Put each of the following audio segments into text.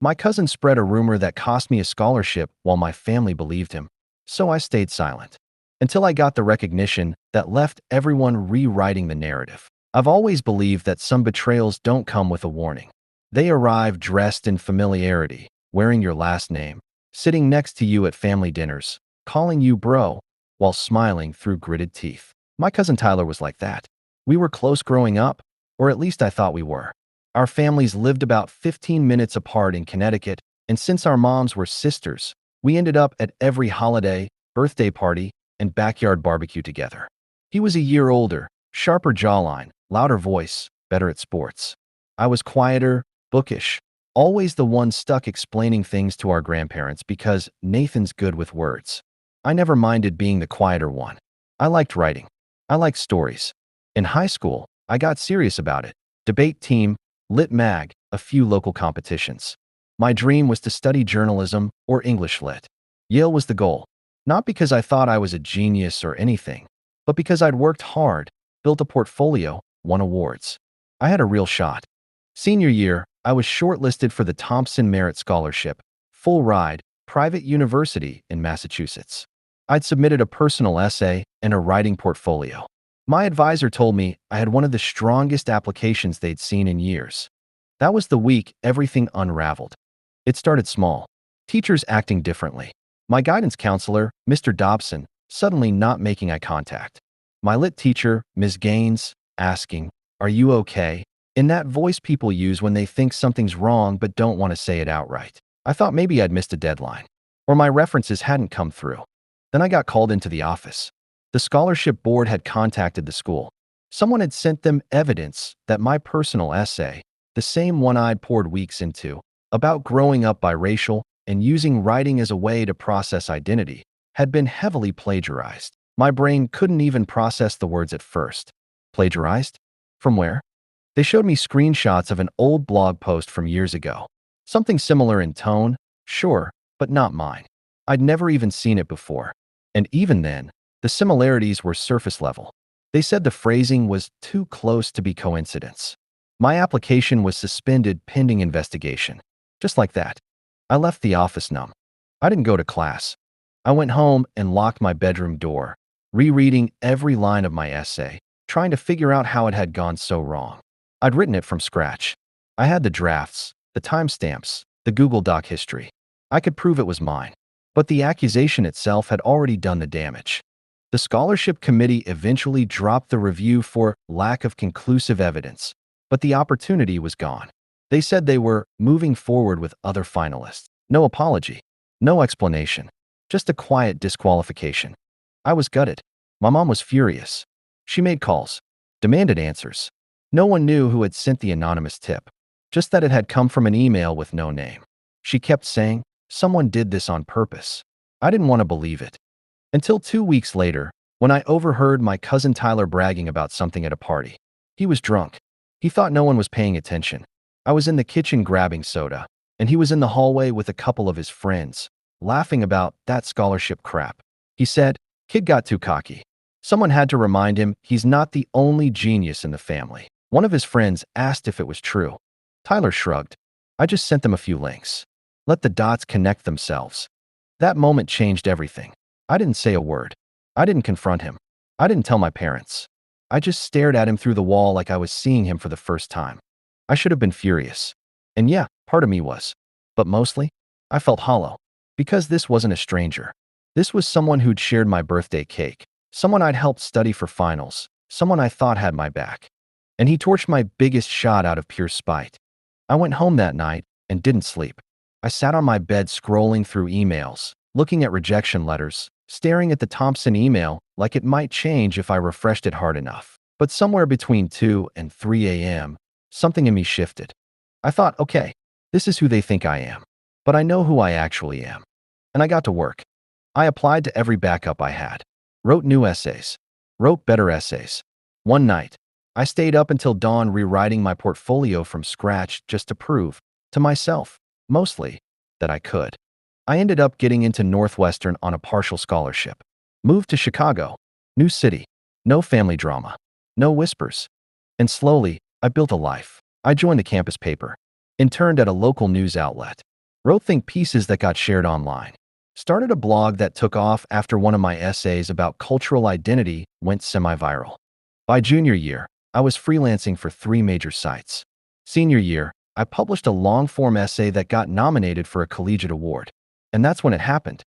My cousin spread a rumor that cost me a scholarship while my family believed him, so I stayed silent until I got the recognition that left everyone rewriting the narrative. I've always believed that some betrayals don't come with a warning. They arrive dressed in familiarity, wearing your last name, sitting next to you at family dinners, calling you bro, while smiling through gritted teeth. My cousin Tyler was like that. We were close growing up, or at least I thought we were. Our families lived about 15 minutes apart in Connecticut, and since our moms were sisters, we ended up at every holiday, birthday party, and backyard barbecue together. He was a year older, sharper jawline, louder voice, better at sports. I was quieter, bookish, always the one stuck explaining things to our grandparents because Nathan's good with words. I never minded being the quieter one. I liked writing. I liked stories. In high school, I got serious about it. Debate team, lit mag, a few local competitions. My dream was to study journalism or English lit. Yale was the goal, not because I thought I was a genius or anything, but because I'd worked hard, built a portfolio, won awards. I had a real shot. Senior year, I was shortlisted for the Thompson Merit Scholarship, full ride, private university in Massachusetts. I'd submitted a personal essay and a writing portfolio. My advisor told me I had one of the strongest applications they'd seen in years. That was the week everything unraveled. It started small. Teachers acting differently. My guidance counselor, Mr. Dobson, suddenly not making eye contact. My lit teacher, Ms. Gaines, asking, "Are you okay?" in that voice people use when they think something's wrong but don't want to say it outright. I thought maybe I'd missed a deadline, or my references hadn't come through. Then I got called into the office. The scholarship board had contacted the school. Someone had sent them evidence that my personal essay, the same one I'd poured weeks into, about growing up biracial and using writing as a way to process identity, had been heavily plagiarized. My brain couldn't even process the words at first. Plagiarized? From where? They showed me screenshots of an old blog post from years ago. Something similar in tone, sure, but not mine. I'd never even seen it before. And even then, the similarities were surface level. They said the phrasing was too close to be coincidence. My application was suspended pending investigation. Just like that. I left the office numb. I didn't go to class. I went home and locked my bedroom door, rereading every line of my essay, trying to figure out how it had gone so wrong. I'd written it from scratch. I had the drafts, the timestamps, the Google Doc history. I could prove it was mine. But the accusation itself had already done the damage. The scholarship committee eventually dropped the review for lack of conclusive evidence, but the opportunity was gone. They said they were moving forward with other finalists. No apology, no explanation, just a quiet disqualification. I was gutted. My mom was furious. She made calls, demanded answers. No one knew who had sent the anonymous tip, just that it had come from an email with no name. She kept saying, "Someone did this on purpose." I didn't want to believe it. Until 2 weeks later, when I overheard my cousin Tyler bragging about something at a party. He was drunk. He thought no one was paying attention. I was in the kitchen grabbing soda, and he was in the hallway with a couple of his friends, laughing about that scholarship crap. He said, "Kid got too cocky." Someone had to remind him he's not the only genius in the family. One of his friends asked if it was true. Tyler shrugged. I just sent them a few links. Let the dots connect themselves. That moment changed everything. I didn't say a word. I didn't confront him. I didn't tell my parents. I just stared at him through the wall like I was seeing him for the first time. I should have been furious. And yeah, part of me was. But mostly, I felt hollow. Because this wasn't a stranger. This was someone who'd shared my birthday cake. Someone I'd helped study for finals. Someone I thought had my back. And he torched my biggest shot out of pure spite. I went home that night and didn't sleep. I sat on my bed scrolling through emails, looking at rejection letters, staring at the Thompson email like it might change if I refreshed it hard enough. But somewhere between 2 and 3 a.m., something in me shifted. I thought, okay, this is who they think I am. But I know who I actually am. And I got to work. I applied to every backup I had. Wrote new essays. Wrote better essays. One night, I stayed up until dawn rewriting my portfolio from scratch just to prove, to myself, mostly, that I could. I ended up getting into Northwestern on a partial scholarship. Moved to Chicago. New city. No family drama. No whispers. And slowly, I built a life. I joined the campus paper. Interned at a local news outlet. Wrote think pieces that got shared online. Started a blog that took off after one of my essays about cultural identity went semi-viral. By junior year, I was freelancing for 3 major sites. Senior year, I published a long-form essay that got nominated for a collegiate award. And that's when it happened.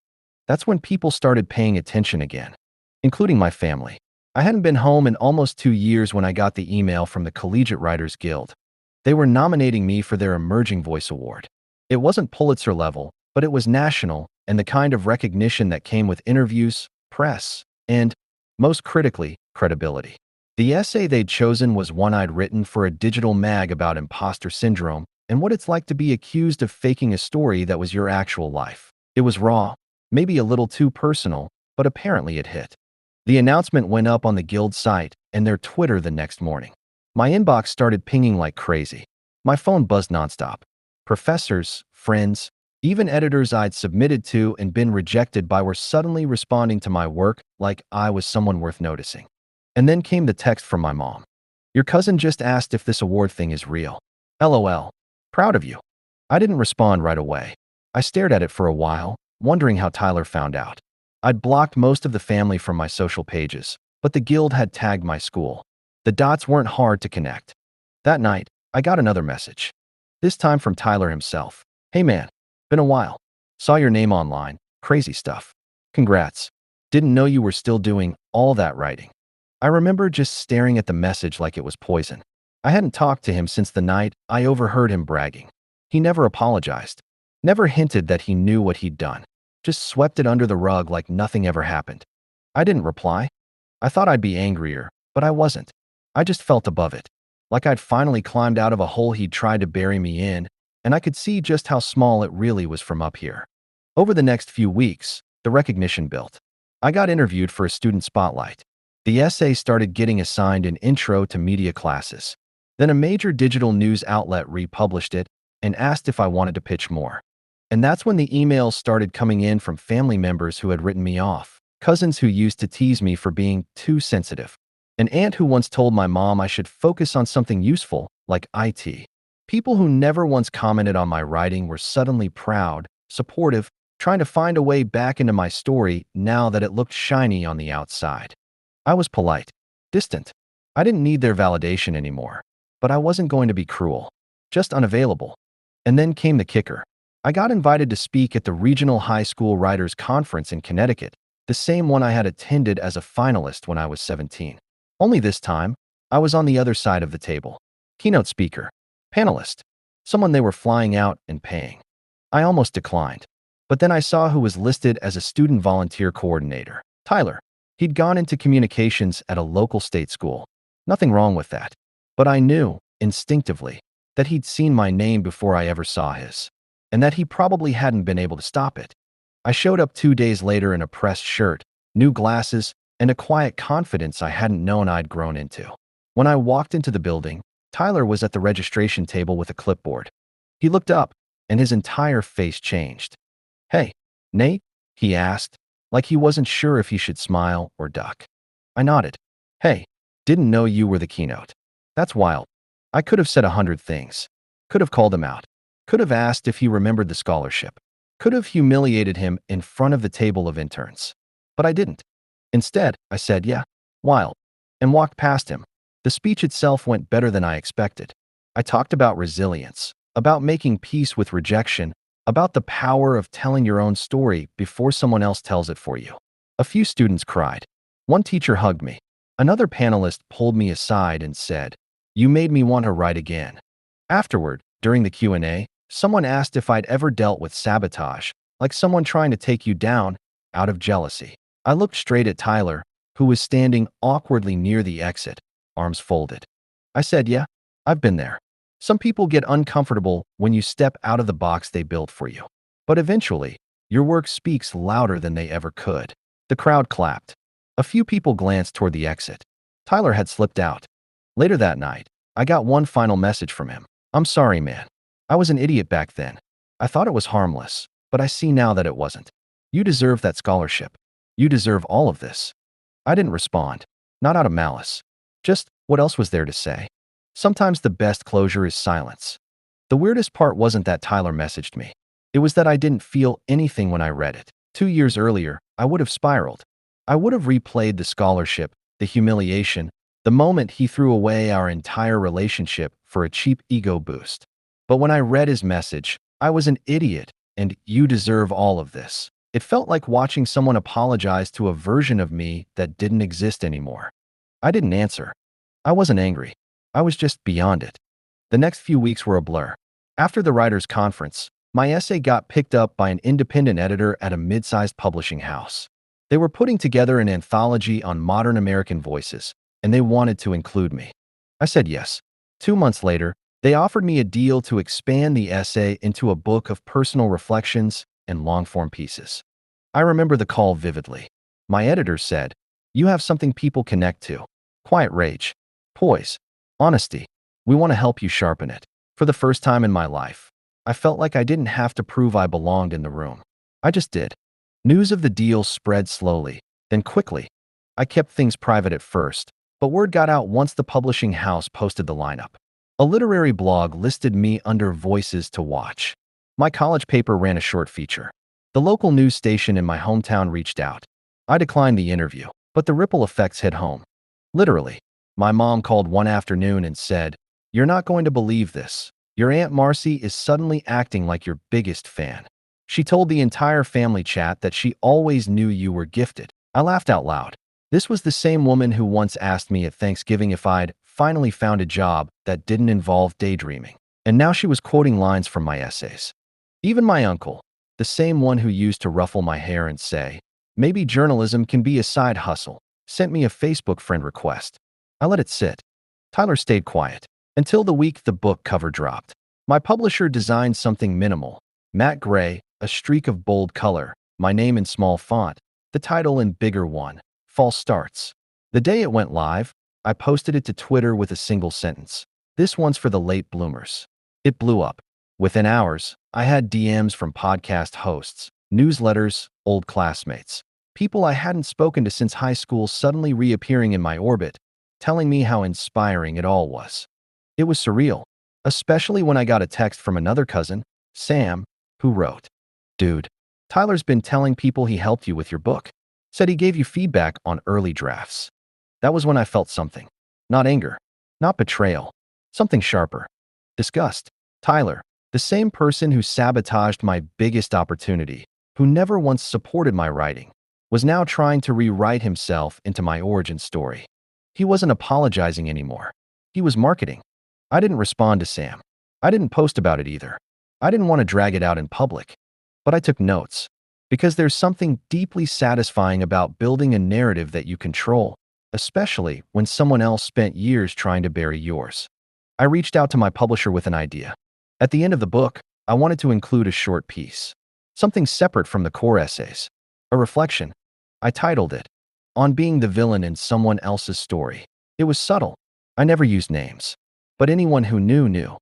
That's when people started paying attention again, including my family. I hadn't been home in almost 2 years when I got the email from the Collegiate Writers Guild. They were nominating me for their Emerging Voice Award. It wasn't Pulitzer level, but it was national and the kind of recognition that came with interviews, press, and, most critically, credibility. The essay they'd chosen was one I'd written for a digital mag about imposter syndrome and what it's like to be accused of faking a story that was your actual life. It was raw, maybe a little too personal, but apparently it hit. The announcement went up on the Guild site and their Twitter the next morning. My inbox started pinging like crazy. My phone buzzed nonstop. Professors, friends, even editors I'd submitted to and been rejected by were suddenly responding to my work like I was someone worth noticing. And then came the text from my mom. Your cousin just asked if this award thing is real. LOL. Proud of you. I didn't respond right away. I stared at it for a while, wondering how Tyler found out. I'd blocked most of the family from my social pages, but the Guild had tagged my school. The dots weren't hard to connect. That night, I got another message. This time from Tyler himself. Hey man, been a while. Saw your name online. Crazy stuff. Congrats. Didn't know you were still doing all that writing. I remember just staring at the message like it was poison. I hadn't talked to him since the night I overheard him bragging. He never apologized. Never hinted that he knew what he'd done. Just swept it under the rug like nothing ever happened. I didn't reply. I thought I'd be angrier, but I wasn't. I just felt above it. Like I'd finally climbed out of a hole he'd tried to bury me in, and I could see just how small it really was from up here. Over the next few weeks, the recognition built. I got interviewed for a student spotlight. The essay started getting assigned an intro to media classes. Then a major digital news outlet republished it and asked if I wanted to pitch more. And that's when the emails started coming in from family members who had written me off, cousins who used to tease me for being too sensitive, an aunt who once told my mom I should focus on something useful, like IT. People who never once commented on my writing were suddenly proud, supportive, trying to find a way back into my story now that it looked shiny on the outside. I was polite, distant. I didn't need their validation anymore, but I wasn't going to be cruel, just unavailable. And then came the kicker. I got invited to speak at the Regional High School Writers Conference in Connecticut, the same one I had attended as a finalist when I was 17. Only this time, I was on the other side of the table. Keynote speaker, panelist, someone they were flying out and paying. I almost declined, but then I saw who was listed as a student volunteer coordinator, Tyler. He'd gone into communications at a local state school. Nothing wrong with that. But I knew, instinctively, that he'd seen my name before I ever saw his, and that he probably hadn't been able to stop it. I showed up 2 days later in a pressed shirt, new glasses, and a quiet confidence I hadn't known I'd grown into. When I walked into the building, Tyler was at the registration table with a clipboard. He looked up, and his entire face changed. Hey, Nate? He asked, like he wasn't sure if he should smile or duck. I nodded. Hey, didn't know you were the keynote. That's wild. I could have said 100 things. Could have called him out. Could have asked if he remembered the scholarship. Could have humiliated him in front of the table of interns. But I didn't. Instead, I said, yeah, wild, and walked past him. The speech itself went better than I expected. I talked about resilience, about making peace with rejection, about the power of telling your own story before someone else tells it for you. A few students cried. One teacher hugged me. Another panelist pulled me aside and said, "You made me want to write again." Afterward, during the Q&A, someone asked if I'd ever dealt with sabotage, like someone trying to take you down out of jealousy. I looked straight at Tyler, who was standing awkwardly near the exit, arms folded. I said, yeah, I've been there. Some people get uncomfortable when you step out of the box they built for you. But eventually, your work speaks louder than they ever could. The crowd clapped. A few people glanced toward the exit. Tyler had slipped out. Later that night, I got one final message from him. I'm sorry, man. I was an idiot back then. I thought it was harmless, but I see now that it wasn't. You deserve that scholarship. You deserve all of this. I didn't respond, not out of malice. Just, what else was there to say? Sometimes the best closure is silence. The weirdest part wasn't that Tyler messaged me. It was that I didn't feel anything when I read it. 2 years earlier, I would have spiraled. I would have replayed the scholarship, the humiliation, the moment he threw away our entire relationship for a cheap ego boost. But when I read his message, I was an idiot, and you deserve all of this. It felt like watching someone apologize to a version of me that didn't exist anymore. I didn't answer. I wasn't angry. I was just beyond it. The next few weeks were a blur. After the writers' conference, my essay got picked up by an independent editor at a mid-sized publishing house. They were putting together an anthology on modern American voices, and they wanted to include me. I said yes. 2 months later, they offered me a deal to expand the essay into a book of personal reflections and long-form pieces. I remember the call vividly. My editor said, "You have something people connect to. Quiet rage, poise, honesty. We want to help you sharpen it." For the first time in my life, I felt like I didn't have to prove I belonged in the room. I just did. News of the deal spread slowly, then quickly. I kept things private at first, but word got out once the publishing house posted the lineup. A literary blog listed me under Voices to Watch. My college paper ran a short feature. The local news station in my hometown reached out. I declined the interview, but the ripple effects hit home. Literally, my mom called one afternoon and said, "You're not going to believe this. Your Aunt Marcy is suddenly acting like your biggest fan. She told the entire family chat that she always knew you were gifted." I laughed out loud. This was the same woman who once asked me at Thanksgiving if I'd finally found a job that didn't involve daydreaming. And now she was quoting lines from my essays. Even my uncle, the same one who used to ruffle my hair and say, "Maybe journalism can be a side hustle," sent me a Facebook friend request. I let it sit. Tyler stayed quiet until the week the book cover dropped. My publisher designed something minimal, matte gray, a streak of bold color, my name in small font, the title in bigger one, False Starts. The day it went live, I posted it to Twitter with a single sentence. "This one's for the late bloomers." It blew up. Within hours, I had DMs from podcast hosts, newsletters, old classmates, people I hadn't spoken to since high school suddenly reappearing in my orbit, telling me how inspiring it all was. It was surreal, especially when I got a text from another cousin, Sam, who wrote, "Dude, Tyler's been telling people he helped you with your book. Said he gave you feedback on early drafts." That was when I felt something. Not anger, not betrayal, something sharper. Disgust. Tyler, the same person who sabotaged my biggest opportunity, who never once supported my writing, was now trying to rewrite himself into my origin story. He wasn't apologizing anymore. He was marketing. I didn't respond to Sam. I didn't post about it either. I didn't want to drag it out in public. But I took notes, because there's something deeply satisfying about building a narrative that you control, especially when someone else spent years trying to bury yours. I reached out to my publisher with an idea. At the end of the book, I wanted to include a short piece, something separate from the core essays, a reflection. I titled it, "On Being the Villain in Someone Else's Story." It was subtle. I never used names, but anyone who knew.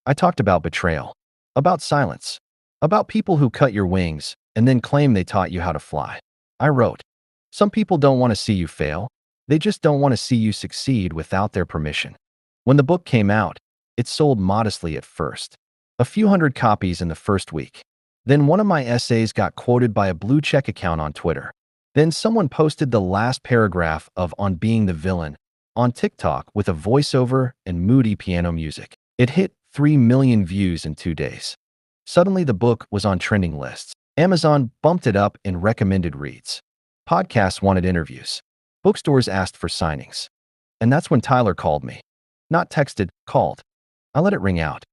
I talked about betrayal, about silence, about people who cut your wings and then claim they taught you how to fly. I wrote, "Some people don't want to see you fail. They just don't want to see you succeed without their permission." When the book came out, it sold modestly at first. A few hundred copies in the first week. Then one of my essays got quoted by a blue check account on Twitter. Then someone posted the last paragraph of "On Being the Villain" on TikTok with a voiceover and moody piano music. It hit 3 million views in 2 days. Suddenly the book was on trending lists. Amazon bumped it up in recommended reads. Podcasts wanted interviews. Bookstores asked for signings. And that's when Tyler called me. Not texted, called. I let it ring out.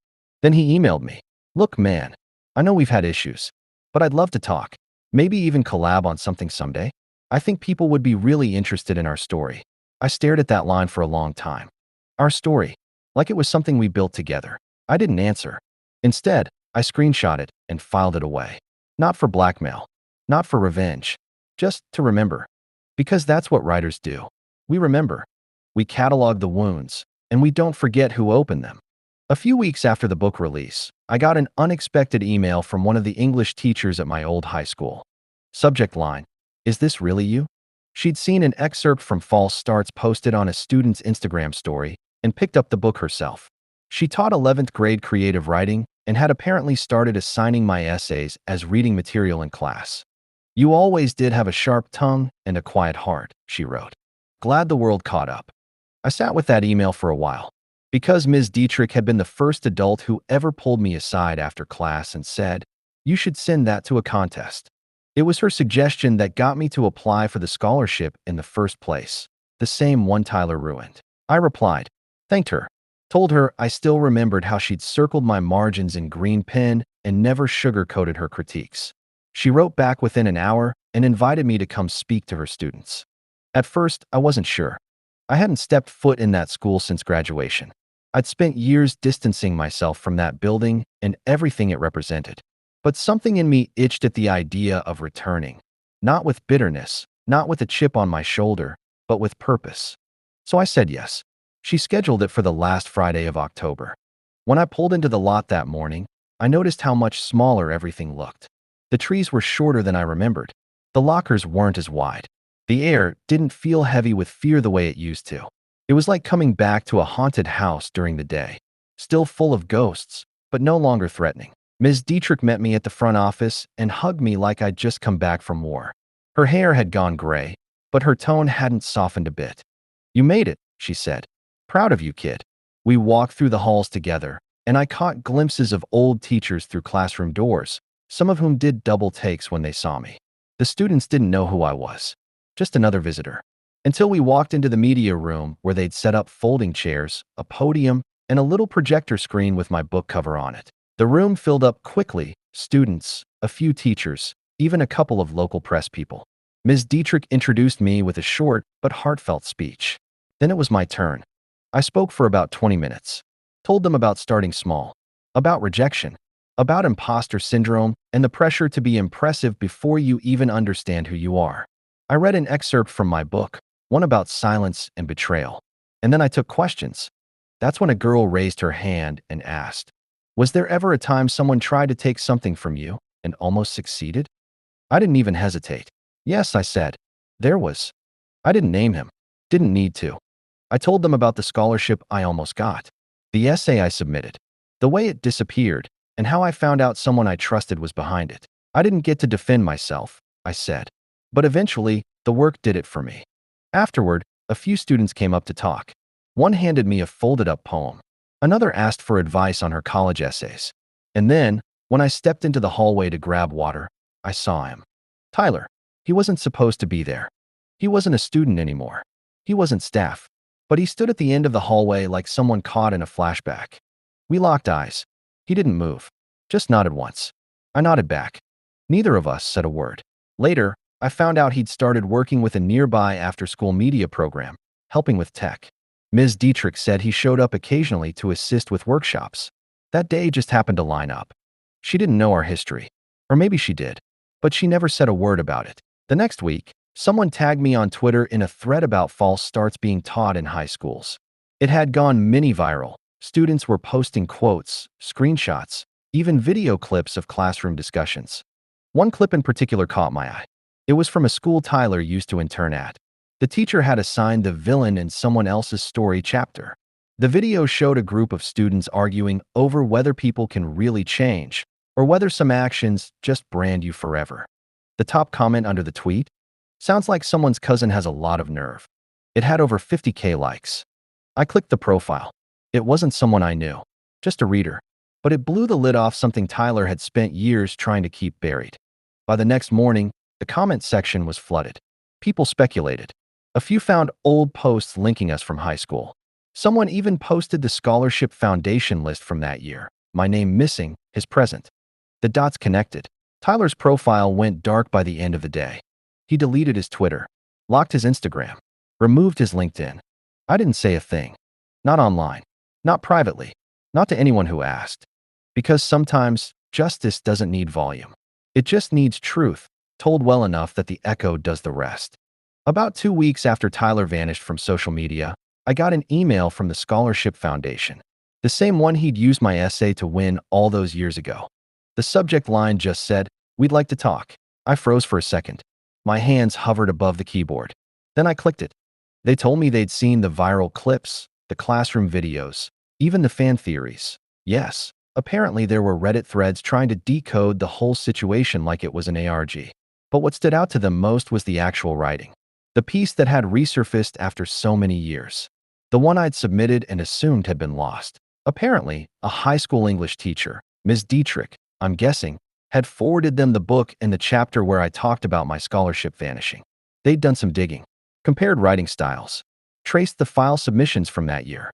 Then he emailed me. "Look, man, I know we've had issues, but I'd love to talk. Maybe even collab on something someday. I think people would be really interested in our story." I stared at that line for a long time. Our story, like it was something we built together. I didn't answer. Instead, I screenshot it and filed it away. Not for blackmail, not for revenge, just to remember. Because that's what writers do. We remember. We catalog the wounds, and we don't forget who opened them. A few weeks after the book release, I got an unexpected email from one of the English teachers at my old high school. Subject line, "Is this really you?" She'd seen an excerpt from False Starts posted on a student's Instagram story and picked up the book herself. She taught 11th grade creative writing and had apparently started assigning my essays as reading material in class. You always did have a sharp tongue and a quiet heart, she wrote. Glad the world caught up. I sat with that email for a while, because Ms. Dietrich had been the first adult who ever pulled me aside after class and said, "You should send that to a contest." It was her suggestion that got me to apply for the scholarship in the first place, the same one Tyler ruined. I replied, thanked her, told her I still remembered how she'd circled my margins in green pen and never sugar-coated her critiques. She wrote back within an hour and invited me to come speak to her students. At first, I wasn't sure. I hadn't stepped foot in that school since graduation. I'd spent years distancing myself from that building and everything it represented. But something in me itched at the idea of returning, not with bitterness, not with a chip on my shoulder, but with purpose. So I said yes. She scheduled it for the last Friday of October. When I pulled into the lot that morning, I noticed how much smaller everything looked. The trees were shorter than I remembered. The lockers weren't as wide. The air didn't feel heavy with fear the way it used to. It was like coming back to a haunted house during the day, still full of ghosts, but no longer threatening. Ms. Dietrich met me at the front office and hugged me like I'd just come back from war. Her hair had gone gray, but her tone hadn't softened a bit. "You made it," she said. "Proud of you, kid." We walked through the halls together, and I caught glimpses of old teachers through classroom doors, some of whom did double takes when they saw me. The students didn't know who I was, just another visitor. Until we walked into the media room where they'd set up folding chairs, a podium, and a little projector screen with my book cover on it. The room filled up quickly, students, a few teachers, even a couple of local press people. Ms. Dietrich introduced me with a short but heartfelt speech. Then it was my turn. I spoke for about 20 minutes, told them about starting small, about rejection, about imposter syndrome and the pressure to be impressive before you even understand who you are. I read an excerpt from my book, one about silence and betrayal, and then I took questions. That's when a girl raised her hand and asked, "Was there ever a time someone tried to take something from you and almost succeeded?" I didn't even hesitate. "Yes," I said. "There was." I didn't name him. Didn't need to. I told them about the scholarship I almost got, the essay I submitted, the way it disappeared, and how I found out someone I trusted was behind it. I didn't get to defend myself, I said. But eventually, the work did it for me. Afterward, a few students came up to talk. One handed me a folded-up poem. Another asked for advice on her college essays. And then, when I stepped into the hallway to grab water, I saw him. Tyler. He wasn't supposed to be there. He wasn't a student anymore. He wasn't staff. But he stood at the end of the hallway like someone caught in a flashback. We locked eyes. He didn't move, just nodded once. I nodded back. Neither of us said a word. Later, I found out he'd started working with a nearby after-school media program, helping with tech. Ms. Dietrich said he showed up occasionally to assist with workshops. That day just happened to line up. She didn't know our history. Or maybe she did. But she never said a word about it. The next week, someone tagged me on Twitter in a thread about false starts being taught in high schools. It had gone mini-viral. Students were posting quotes, screenshots, even video clips of classroom discussions. One clip in particular caught my eye. It was from a school Tyler used to intern at. The teacher had assigned the villain in someone else's story chapter. The video showed a group of students arguing over whether people can really change or whether some actions just brand you forever. The top comment under the tweet? "Sounds like someone's cousin has a lot of nerve." It had over 50K likes. I clicked the profile. It wasn't someone I knew, just a reader. But it blew the lid off something Tyler had spent years trying to keep buried. By the next morning, the comment section was flooded. People speculated. A few found old posts linking us from high school. Someone even posted the scholarship foundation list from that year. My name missing, his present. The dots connected. Tyler's profile went dark by the end of the day. He deleted his Twitter, locked his Instagram, removed his LinkedIn. I didn't say a thing. Not online. Not privately. Not to anyone who asked. Because sometimes, justice doesn't need volume. It just needs truth, told well enough that the echo does the rest. About 2 weeks after Tyler vanished from social media, I got an email from the Scholarship Foundation, the same one he'd used my essay to win all those years ago. The subject line just said, "We'd like to talk." I froze for a second. My hands hovered above the keyboard. Then I clicked it. They told me they'd seen the viral clips, the classroom videos, even the fan theories. Yes, Apparently, there were Reddit threads trying to decode the whole situation like it was an ARG. But what stood out to them most was the actual writing. The piece that had resurfaced after so many years. The one I'd submitted and assumed had been lost. Apparently, a high school English teacher, Ms. Dietrich, I'm guessing, had forwarded them the book and the chapter where I talked about my scholarship vanishing. They'd done some digging, compared writing styles, traced the file submissions from that year.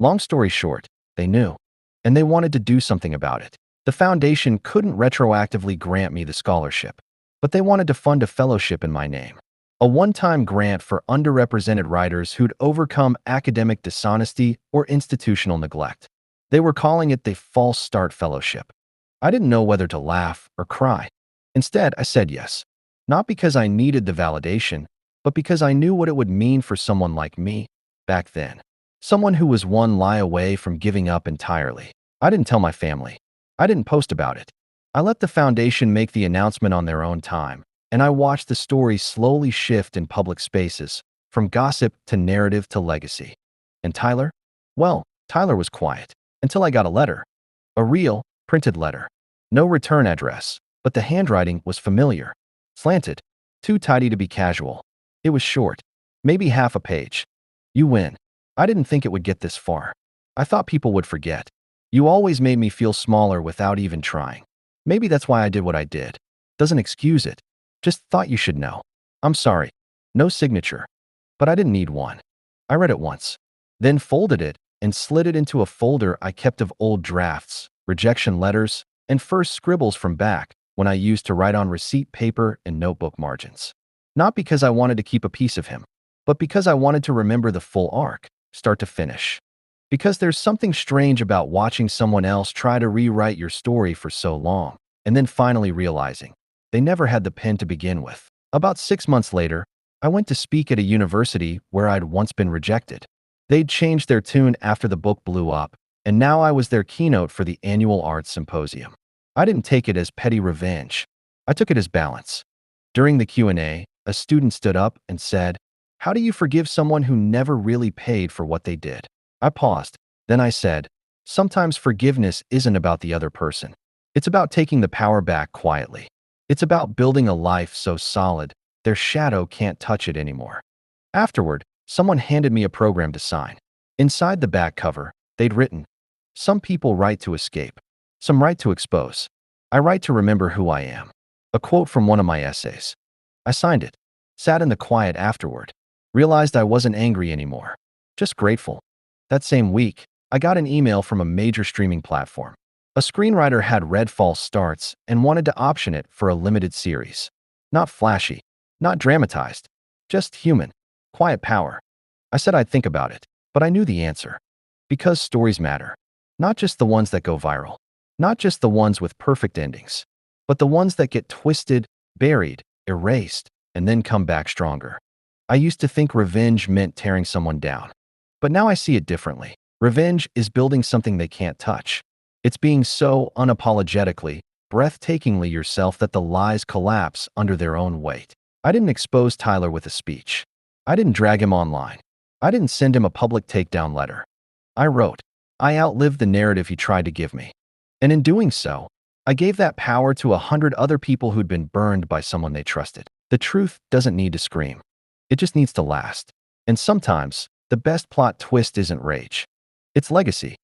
Long story short, they knew, and they wanted to do something about it. The foundation couldn't retroactively grant me the scholarship, but they wanted to fund a fellowship in my name. A one-time grant for underrepresented writers who'd overcome academic dishonesty or institutional neglect. They were calling it the False Start Fellowship. I didn't know whether to laugh or cry. Instead, I said yes. Not because I needed the validation, but because I knew what it would mean for someone like me back then. Someone who was one lie away from giving up entirely. I didn't tell my family. I didn't post about it. I let the foundation make the announcement on their own time, and I watched the story slowly shift in public spaces, from gossip to narrative to legacy. And Tyler? Well, Tyler was quiet, until I got a letter. A real, printed letter. No return address, but the handwriting was familiar. Slanted. Too tidy to be casual. It was short. Maybe half a page. You win. I didn't think it would get this far. I thought people would forget. You always made me feel smaller without even trying. Maybe that's why I did what I did. Doesn't excuse it. Just thought you should know. I'm sorry. No signature. But I didn't need one. I read it once, then folded it and slid it into a folder I kept of old drafts, rejection letters, and first scribbles from back when I used to write on receipt paper and notebook margins. Not because I wanted to keep a piece of him, but because I wanted to remember the full arc, start to finish. Because there's something strange about watching someone else try to rewrite your story for so long, and then finally realizing they never had the pen to begin with. About 6 months later, I went to speak at a university where I'd once been rejected. They'd changed their tune after the book blew up, and now I was their keynote for the annual arts symposium. I didn't take it as petty revenge. I took it as balance. During the Q&A, a student stood up and said, "How do you forgive someone who never really paid for what they did?" I paused. Then I said, "Sometimes forgiveness isn't about the other person. It's about taking the power back quietly. It's about building a life so solid, their shadow can't touch it anymore." Afterward, someone handed me a program to sign. Inside the back cover, they'd written, "Some people write to escape. Some write to expose. I write to remember who I am." A quote from one of my essays. I signed it, sat in the quiet afterward, realized I wasn't angry anymore, just grateful. That same week, I got an email from a major streaming platform. A screenwriter had read False Starts and wanted to option it for a limited series. Not flashy, not dramatized, just human, quiet power. I said I'd think about it, but I knew the answer. Because stories matter. Not just the ones that go viral. Not just the ones with perfect endings, but the ones that get twisted, buried, erased, and then come back stronger. I used to think revenge meant tearing someone down. But now I see it differently. Revenge is building something they can't touch. It's being so unapologetically, breathtakingly yourself that the lies collapse under their own weight. I didn't expose Tyler with a speech. I didn't drag him online. I didn't send him a public takedown letter. I wrote. I outlived the narrative he tried to give me. And in doing so, I gave that power to 100 other people who'd been burned by someone they trusted. The truth doesn't need to scream. It just needs to last. And sometimes, the best plot twist isn't rage. It's legacy.